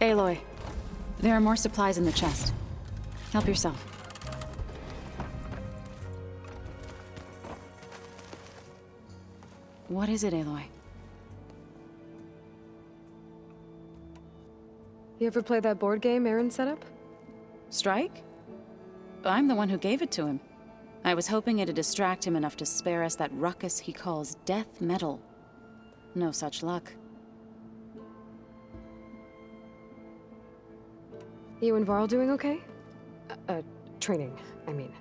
Aloy, there are more supplies in the chest. Help yourself. What is it, Aloy? You ever play that board game Aaron set up? Strike? I'm the one who gave it to him. I was hoping it'd distract him enough to spare us that ruckus he calls death metal. No such luck. You and Varl doing okay? Training, I mean.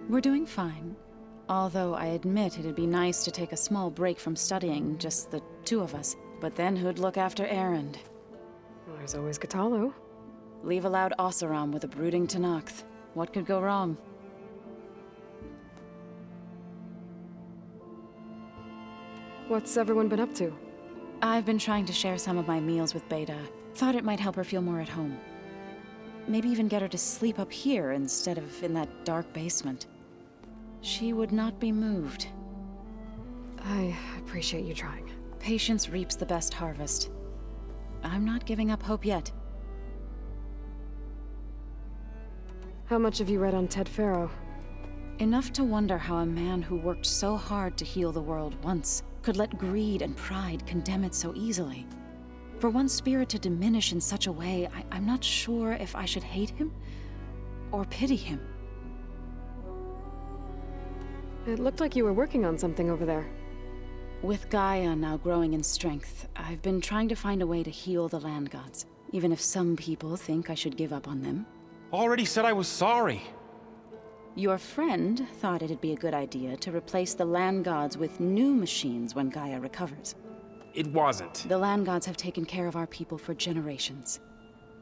We're doing fine. Although I admit it'd be nice to take a small break from studying, just the two of us. But then who'd look after Erend? Well, there's always Cthulhu. Leave a loud Oseram with a brooding Tenakth. What could go wrong? What's everyone been up to? I've been trying to share some of my meals with Beta. Thought it might help her feel more at home. Maybe even get her to sleep up here instead of in that dark basement. She would not be moved. I appreciate you trying. Patience reaps the best harvest. I'm not giving up hope yet. How much have you read on Ted Faro? Enough to wonder how a man who worked so hard to heal the world once could let greed and pride condemn it so easily. For one spirit to diminish in such a way, I'm not sure if I should hate him or pity him. It looked like you were working on something over there. With Gaia now growing in strength, I've been trying to find a way to heal the land gods, even if some people think I should give up on them. Already said I was sorry. Your friend thought it'd be a good idea to replace the land gods with new machines when Gaia recovers. It wasn't. The land gods have taken care of our people for generations.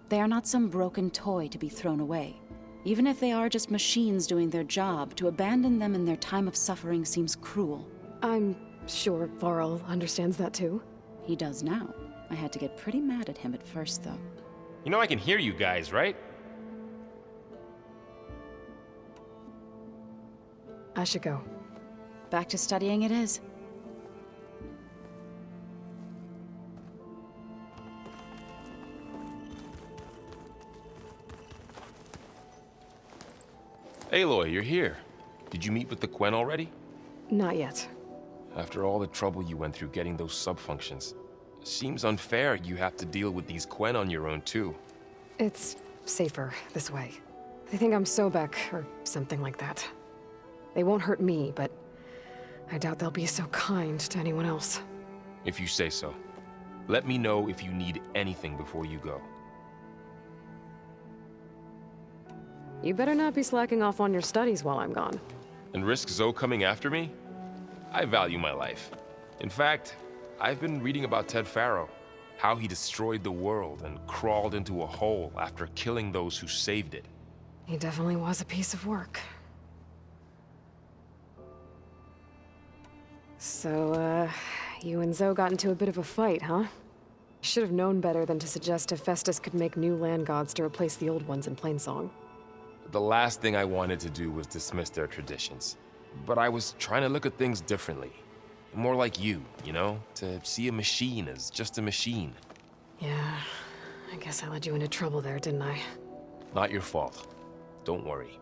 They are not some broken toy to be thrown away. Even if they are just machines doing their job, to abandon them in their time of suffering seems cruel. I'm sure Varl understands that too. He does now. I had to get pretty mad at him at first, though. You know I can hear you guys, right? I should go. Back to studying it is. Aloy, you're here. Did you meet with the Quen already? Not yet. After all the trouble you went through getting those sub-functions, seems unfair you have to deal with these Quen on your own too. It's safer this way. They think I'm Sobek, or something like that. They won't hurt me, but I doubt they'll be so kind to anyone else. If you say so. Let me know if you need anything before you go. You better not be slacking off on your studies while I'm gone. And risk Zoe coming after me? I value my life. In fact, I've been reading about Ted Faro. How he destroyed the world and crawled into a hole after killing those who saved it. He definitely was a piece of work. So, you and Zoe got into a bit of a fight, huh? Should have known better than to suggest Hephaestus could make new land gods to replace the old ones in Plainsong. The last thing I wanted to do was dismiss their traditions. But I was trying to look at things differently. More like you know? To see a machine as just a machine. Yeah, I guess I led you into trouble there, didn't I? Not your fault. Don't worry.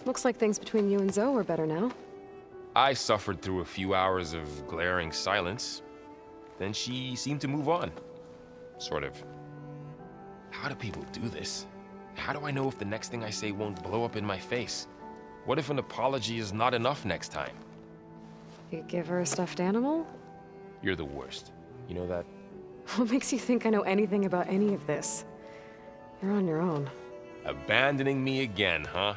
Looks like things between you and Zoe are better now. I suffered through a few hours of glaring silence. Then she seemed to move on. Sort of. How do people do this? How do I know if the next thing I say won't blow up in my face? What if an apology is not enough next time? You give her a stuffed animal? You're the worst. You know that? What makes you think I know anything about any of this? You're on your own. Abandoning me again, huh?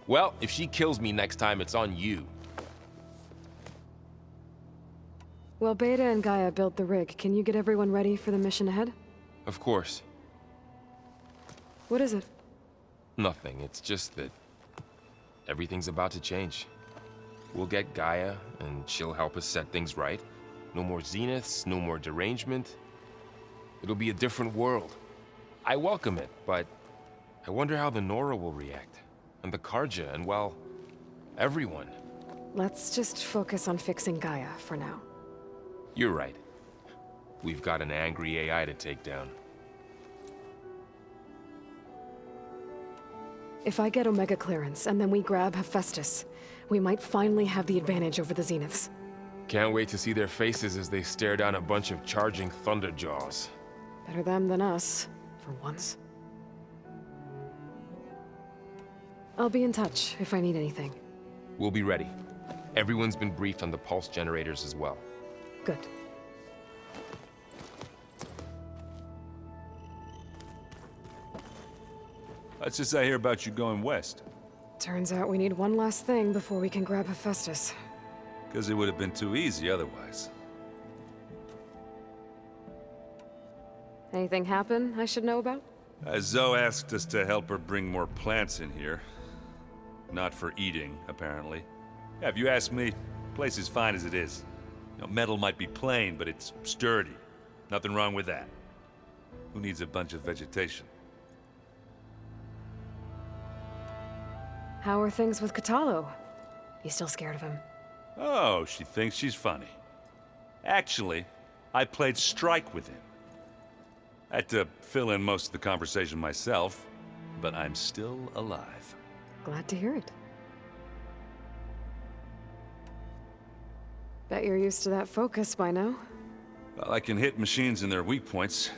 Well, if she kills me next time, it's on you. Well, Beta and Gaia built the rig. Can you get everyone ready for the mission ahead? Of course. What is it? Nothing. It's just that everything's about to change. We'll get Gaia, and she'll help us set things right. No more zeniths, no more derangement. It'll be a different world. I welcome it, but I wonder how the Nora will react. And the Karja, and well, everyone. Let's just focus on fixing Gaia for now. You're right. We've got an angry AI to take down. If I get Omega clearance and then we grab Hephaestus, we might finally have the advantage over the Zeniths. Can't wait to see their faces as they stare down a bunch of charging Thunderjaws. Better them than us, for once. I'll be in touch if I need anything. We'll be ready. Everyone's been briefed on the pulse generators as well. Good. What's this I hear about you going west? Turns out we need one last thing before we can grab Hephaestus. Because it would have been too easy otherwise. Anything happen I should know about? Zoe asked us to help her bring more plants in here. Not for eating, apparently. Yeah, if you ask me, the place is fine as it is. You know, metal might be plain, but it's sturdy. Nothing wrong with that. Who needs a bunch of vegetation? How are things with Katalo? You still scared of him? Oh, she thinks she's funny. Actually, I played strike with him. I had to fill in most of the conversation myself, but I'm still alive. Glad to hear it. Bet you're used to that focus by now. Well, I can hit machines in their weak points.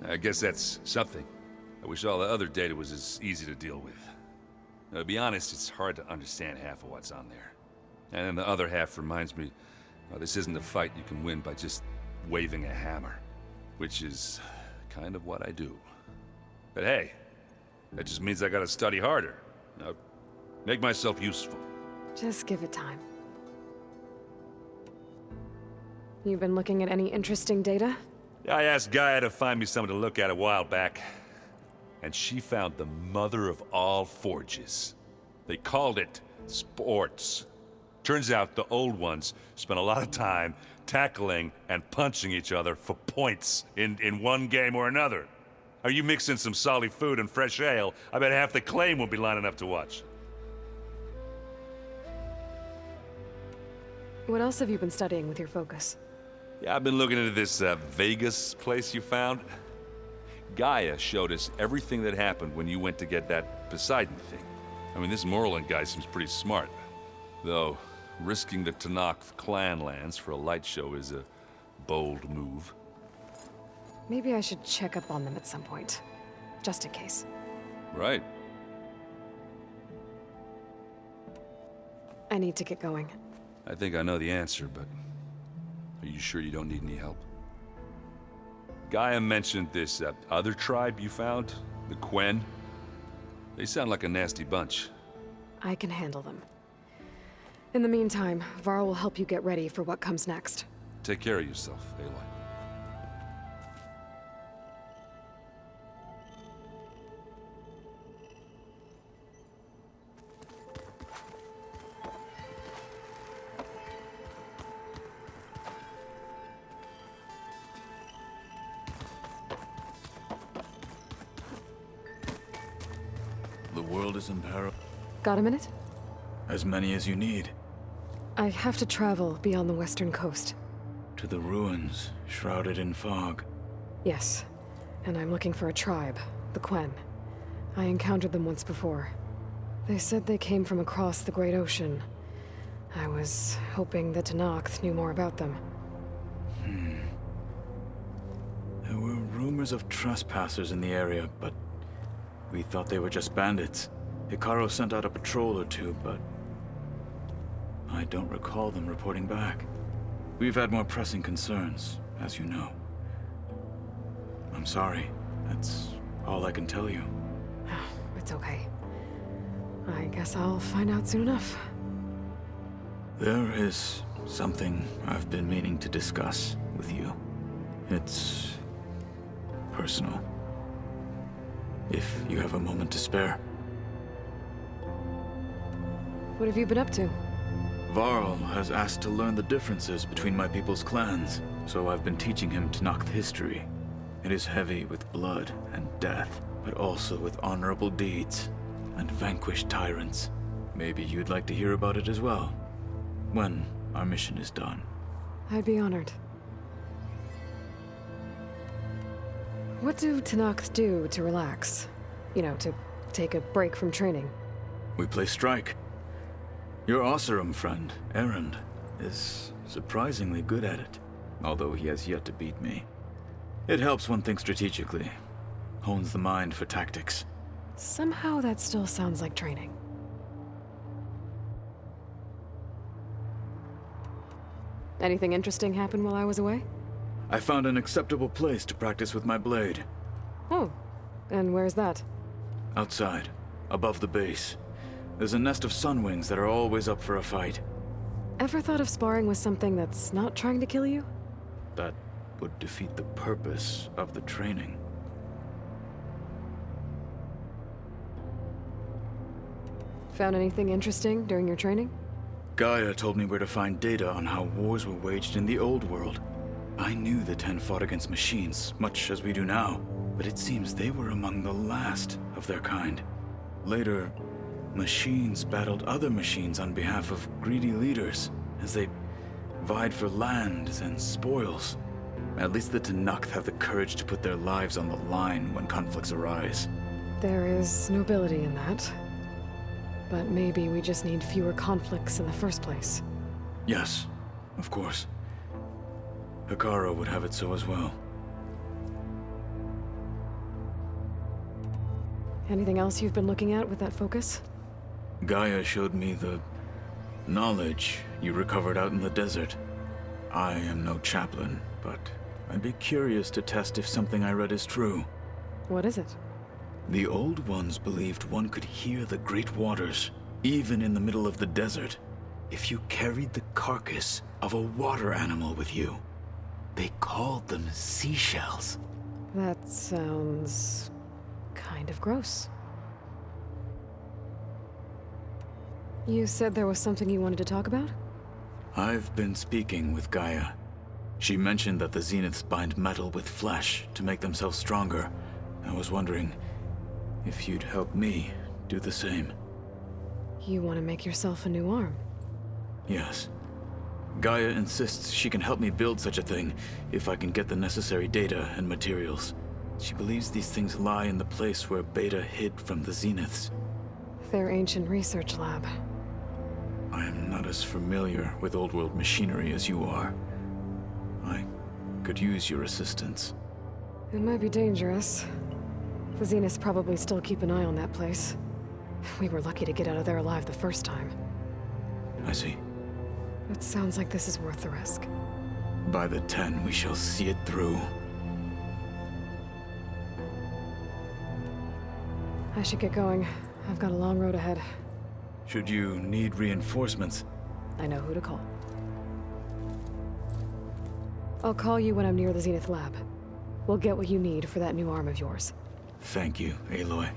I guess that's something. I wish all the other data was as easy to deal with. Now, to be honest, it's hard to understand half of what's on there. And then the other half reminds me, this isn't a fight you can win by just waving a hammer. Which is kind of what I do. But hey, that just means I gotta study harder. Now, make myself useful. Just give it time. You been looking at any interesting data? Yeah, I asked Gaia to find me something to look at a while back. And she found the mother of all forges. They called it sports. Turns out the old ones spent a lot of time tackling and punching each other for points in one game or another. Are you mixing some solid food and fresh ale? I bet half the claim will be lining up to watch. What else have you been studying with your focus? Yeah, I've been looking into this Vegas place you found. Gaia showed us everything that happened when you went to get that Poseidon thing. I mean, this Morland guy seems pretty smart. Though, risking the Tenakth clan lands for a light show is a bold move. Maybe I should check up on them at some point. Just in case. Right. I need to get going. I think I know the answer, but are you sure you don't need any help? Gaia mentioned this other tribe you found, the Quen. They sound like a nasty bunch. I can handle them. In the meantime, Varl will help you get ready for what comes next. Take care of yourself, Aloy. The world is in peril. Got a minute? As many as you need. I have to travel beyond the western coast. To the ruins, shrouded in fog. Yes, and I'm looking for a tribe, the Quen. I encountered them once before. They said they came from across the Great Ocean. I was hoping that Tenakth knew more about them. There were rumors of trespassers in the area, but we thought they were just bandits. Hikaru sent out a patrol or two, but I don't recall them reporting back. We've had more pressing concerns, as you know. I'm sorry. That's all I can tell you. It's okay. I guess I'll find out soon enough. There is something I've been meaning to discuss with you. It's personal. If you have a moment to spare. What have you been up to? Varl has asked to learn the differences between my people's clans, so I've been teaching him Tenakth history. It is heavy with blood and death, but also with honorable deeds and vanquished tyrants. Maybe you'd like to hear about it as well, when our mission is done. I'd be honored. What do Tenakth do to relax? You know, to take a break from training? We play strike. Your Oseram friend, Erend, is surprisingly good at it, although he has yet to beat me. It helps one think strategically, hones the mind for tactics. Somehow that still sounds like training. Anything interesting happen while I was away? I found an acceptable place to practice with my blade. Oh, and where's that? Outside, above the base. There's a nest of sunwings that are always up for a fight. Ever thought of sparring with something that's not trying to kill you? That would defeat the purpose of the training. Found anything interesting during your training? Gaia told me where to find data on how wars were waged in the old world. I knew the Ten fought against machines, much as we do now, but it seems they were among the last of their kind. Later, machines battled other machines on behalf of greedy leaders, as they vied for lands and spoils. At least the Tenakth have the courage to put their lives on the line when conflicts arise. There is nobility in that. But maybe we just need fewer conflicts in the first place. Yes, of course. Hekarro would have it so as well. Anything else you've been looking at with that focus? Gaia showed me the knowledge you recovered out in the desert. I am no chaplain, but I'd be curious to test if something I read is true. What is it? The Old Ones believed one could hear the great waters, even in the middle of the desert, if you carried the carcass of a water animal with you. They called them seashells. That sounds kind of gross. You said there was something you wanted to talk about? I've been speaking with Gaia. She mentioned that the Zeniths bind metal with flesh to make themselves stronger. I was wondering if you'd help me do the same. You want to make yourself a new arm? Yes. Gaia insists she can help me build such a thing if I can get the necessary data and materials. She believes these things lie in the place where Beta hid from the Zeniths. Their ancient research lab. I am not as familiar with old world machinery as you are. I could use your assistance. It might be dangerous. The Zeniths probably still keep an eye on that place. We were lucky to get out of there alive the first time. I see. It sounds like this is worth the risk. By the 10, we shall see it through. I should get going. I've got a long road ahead. Should you need reinforcements, I know who to call. I'll call you when I'm near the Zenith lab. We'll get what you need for that new arm of yours. thank you, Aloy.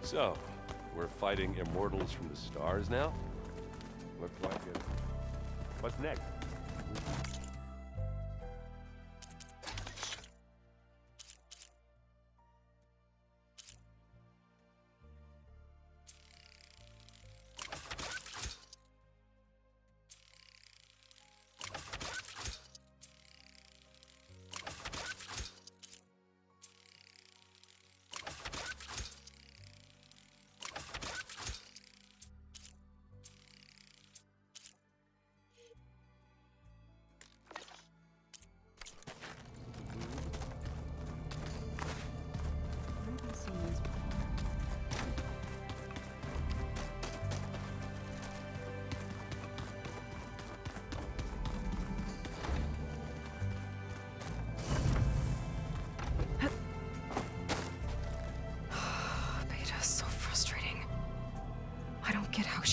So, we're fighting immortals from the stars now? Looks like it. What's next?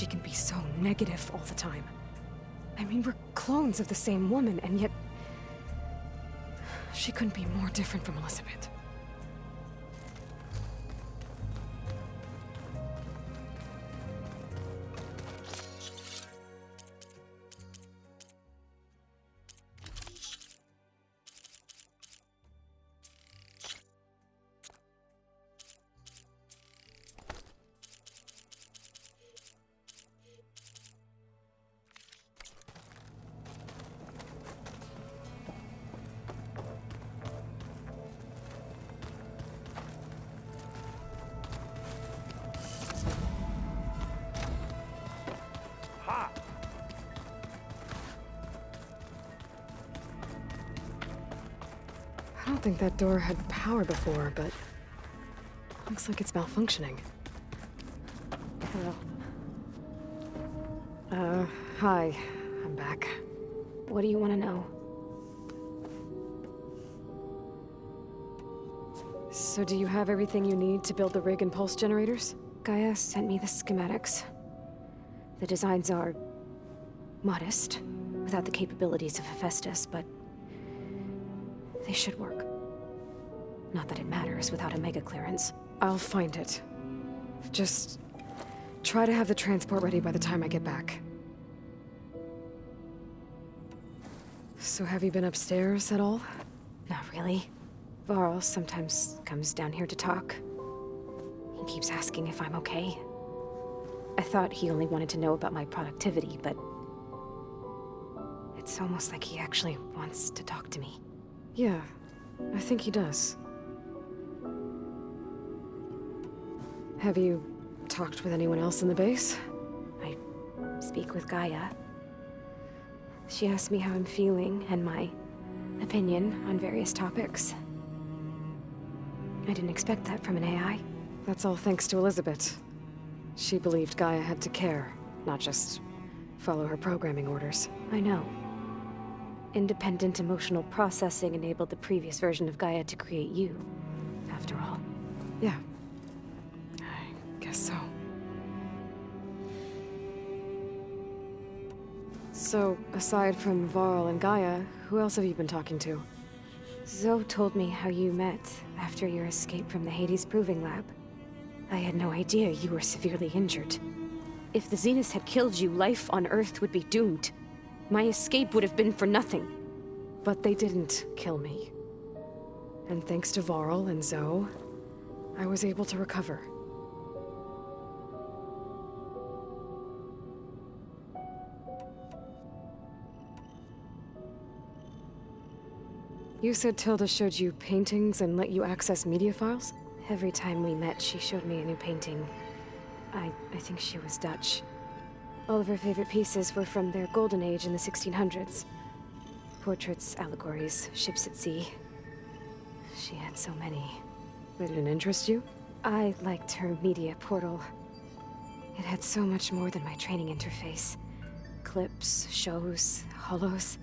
she can be so negative all the time. I mean, we're clones of the same woman, and yet... she couldn't be more different from Elizabeth. I don't think that door had power before, but... looks like it's malfunctioning. Hello. Hi. I'm back. What do you want to know? So do you have everything you need to build the rig and pulse generators? Gaia sent me the schematics. The designs are... modest, without the capabilities of Hephaestus, but... they should work. Not that it matters without a mega clearance. I'll find it. Just... try to have the transport ready by the time I get back. So have you been upstairs at all? Not really. Varl sometimes comes down here to talk. He keeps asking if I'm okay. I thought he only wanted to know about my productivity, but... it's almost like he actually wants to talk to me. Yeah, I think he does. Have you talked with anyone else in the base? I speak with Gaia. She asked me how I'm feeling and my opinion on various topics. I didn't expect that from an AI. That's all thanks to Elizabeth. She believed Gaia had to care, not just follow her programming orders. I know. Independent emotional processing enabled the previous version of Gaia to create you, after all. Yeah. I guess so. So, aside from Varl and Gaia, who else have you been talking to? Zoe told me how you met after your escape from the Hades Proving Lab. I had no idea you were severely injured. If the Zeniths had killed you, life on Earth would be doomed. My escape would have been for nothing. But they didn't kill me. And thanks to Varl and Zoe, I was able to recover. You said Tilda showed you paintings and let you access media files? Every time we met, she showed me a new painting. I think she was Dutch. All of her favorite pieces were from their golden age in the 1600s. Portraits, allegories, ships at sea. She had so many. They didn't interest you? I liked her media portal. It had so much more than my training interface. Clips, shows, holos.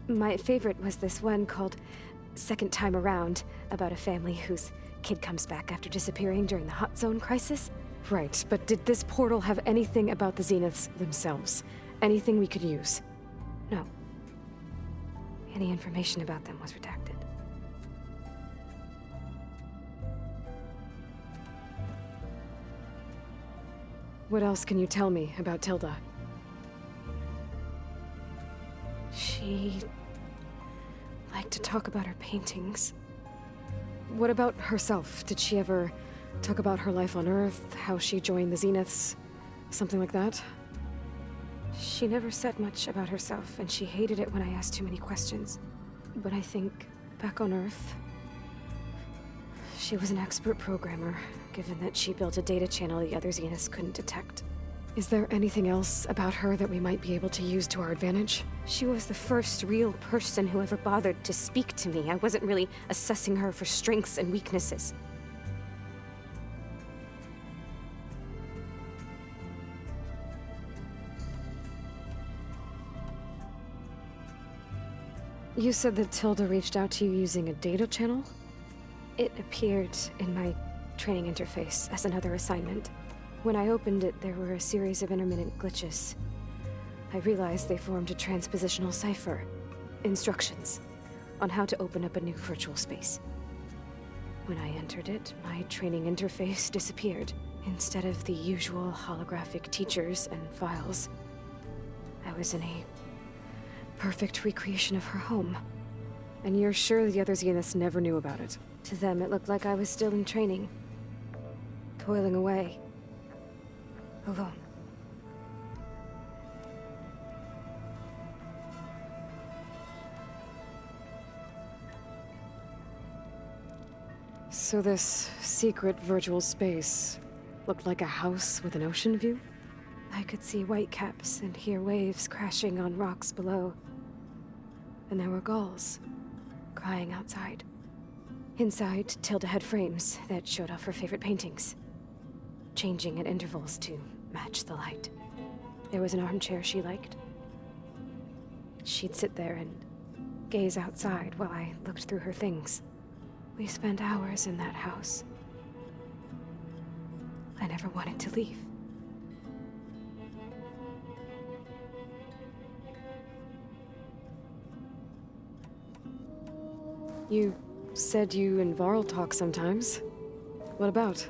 My favorite was this one called Second Time Around, about a family whose kid comes back after disappearing during the Hot Zone crisis. Right, but did this portal have anything about the Zeniths themselves? Anything we could use? No. Any information about them was redacted. What else can you tell me about Tilda? She liked to talk about her paintings. What about herself? Did she ever talk about her life on Earth, how she joined the Zeniths, something like that? She never said much about herself, and she hated it when I asked too many questions. But I think, back on Earth, she was an expert programmer, given that she built a data channel the other Zeniths couldn't detect. Is there anything else about her that we might be able to use to our advantage? She was the first real person who ever bothered to speak to me. I wasn't really assessing her for strengths and weaknesses. You said that Tilda reached out to you using a data channel? It appeared in my training interface as another assignment. When I opened it, there were a series of intermittent glitches. I realized they formed a transpositional cipher. Instructions on how to open up a new virtual space. When I entered it, my training interface disappeared. Instead of the usual holographic teachers and files, I was in a perfect recreation of her home. And you're sure the other Zeniths never knew about it? To them, it looked like I was still in training. Toiling away. Alone. So this secret virtual space looked like a house with an ocean view? I could see whitecaps and hear waves crashing on rocks below. And there were gulls crying outside. Inside, Tilda had frames that showed off her favorite paintings, changing at intervals to match the light. There was an armchair she liked. She'd sit there and gaze outside while I looked through her things. We spent hours in that house. I never wanted to leave. You said you and Varl talk sometimes. What about?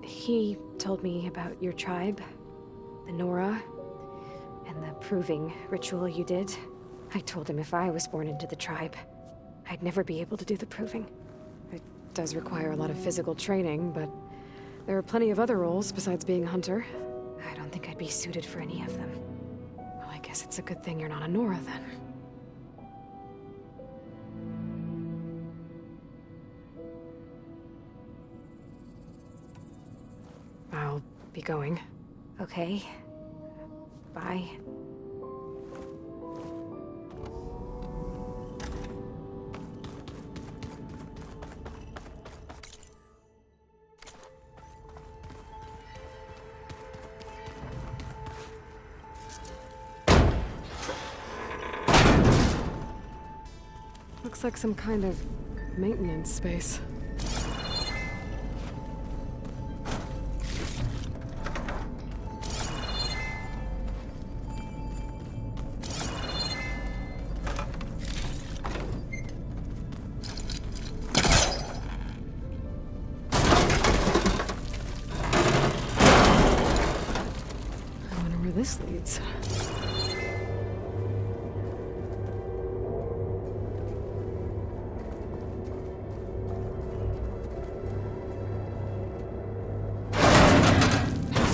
He told me about your tribe, the Nora, and the proving ritual you did. I told him if I was born into the tribe, I'd never be able to do the proving. It does require a lot of physical training, but there are plenty of other roles besides being a hunter. I don't think I'd be suited for any of them. Well, I guess it's a good thing you're not a Nora then. I'll be going. Okay. Bye. Looks like some kind of maintenance space. I wonder where this leads.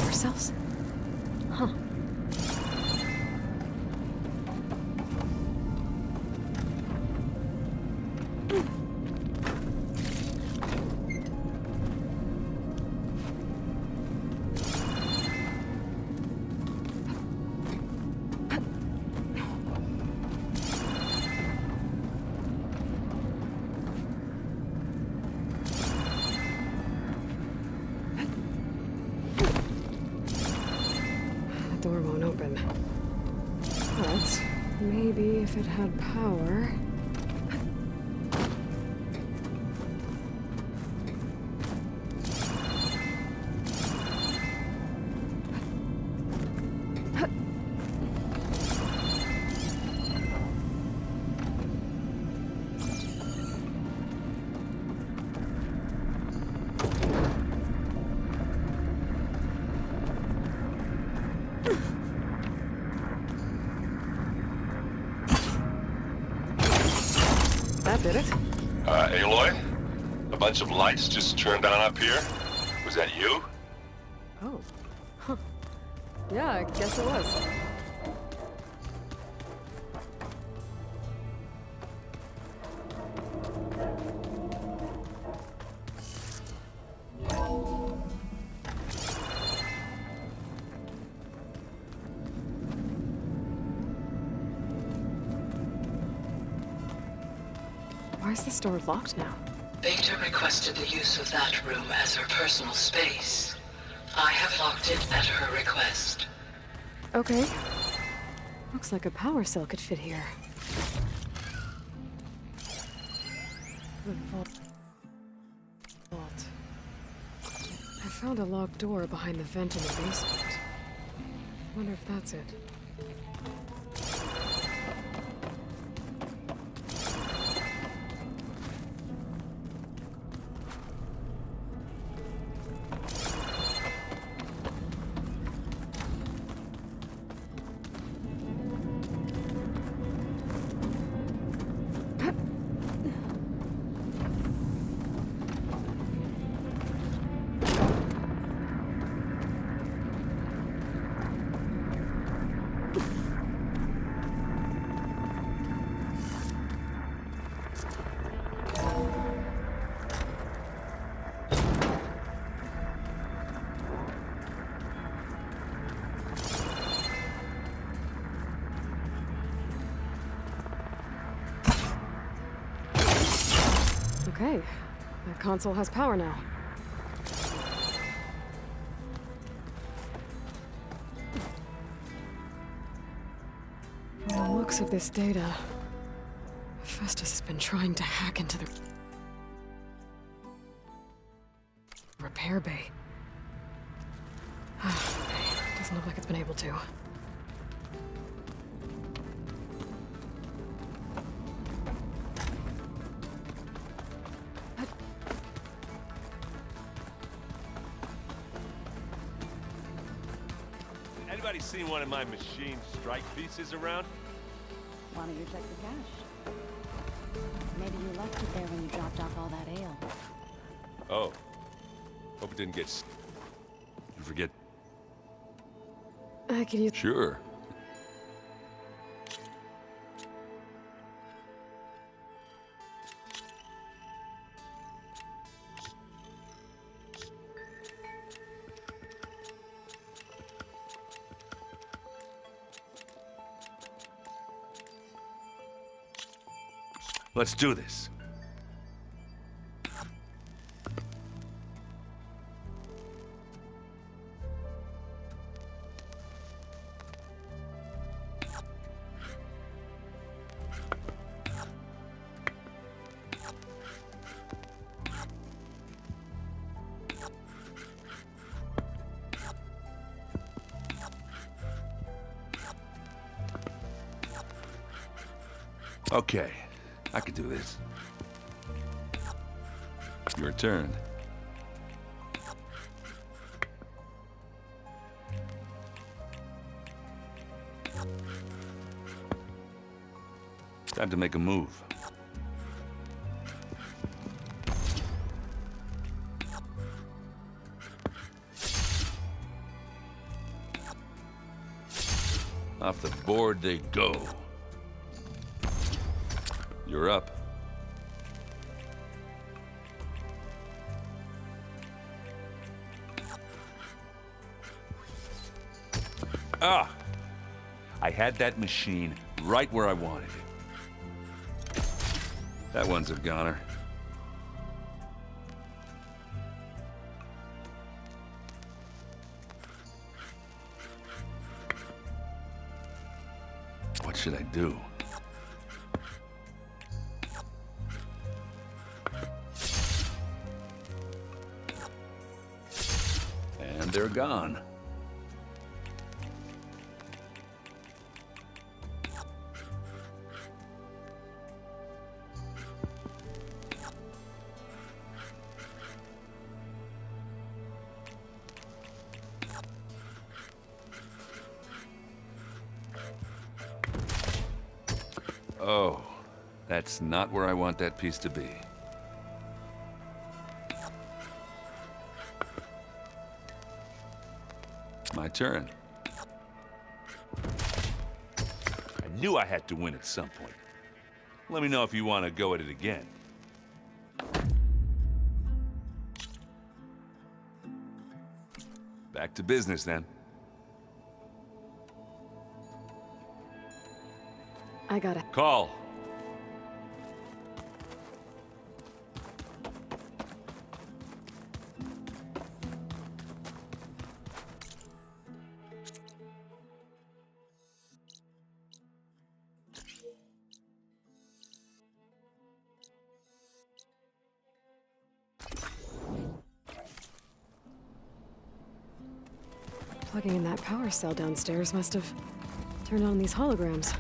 Ourselves? Huh. The door won't open. But maybe if it had power. That did it. Aloy? A bunch of lights just turned on up here? Was that you? Oh. Huh. Yeah, I guess it was. Why is this door locked now? Beta requested the use of that room as her personal space. I have locked it at her request. Okay. Looks like a power cell could fit here. The vault. I found a locked door behind the vent in the basement. Wonder if that's it. Okay, that console has power now. From the looks of this data, Festus has been trying to hack into the repair bay. Doesn't look like it's been able to. Anybody seen one of my machine strike pieces around? Why don't you check the cache? Maybe you left it there when you dropped off all that ale. Oh. Hope it didn't get You forget? I could use. Sure. Let's do this. Okay, I can do this. Your turn. Time to make a move. Off the board they go. You're up. Ah! I had that machine right where I wanted it. That one's a goner. What should I do? And they're gone. Oh, that's not where I want that piece to be. My turn. I knew I had to win at some point. Let me know if you want to go at it again. Back to business, then. I got it. Call. Plugging in that power cell downstairs must have turned on these holograms.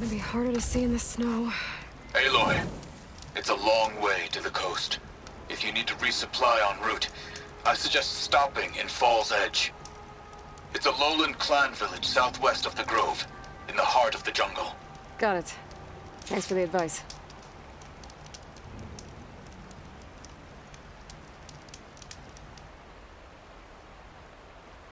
Gonna be harder to see in the snow. Aloy, it's a long way to the coast. If you need to resupply en route, I suggest stopping in Fall's Edge. It's a lowland clan village southwest of the Grove, in the heart of the jungle. Got it. Thanks for the advice.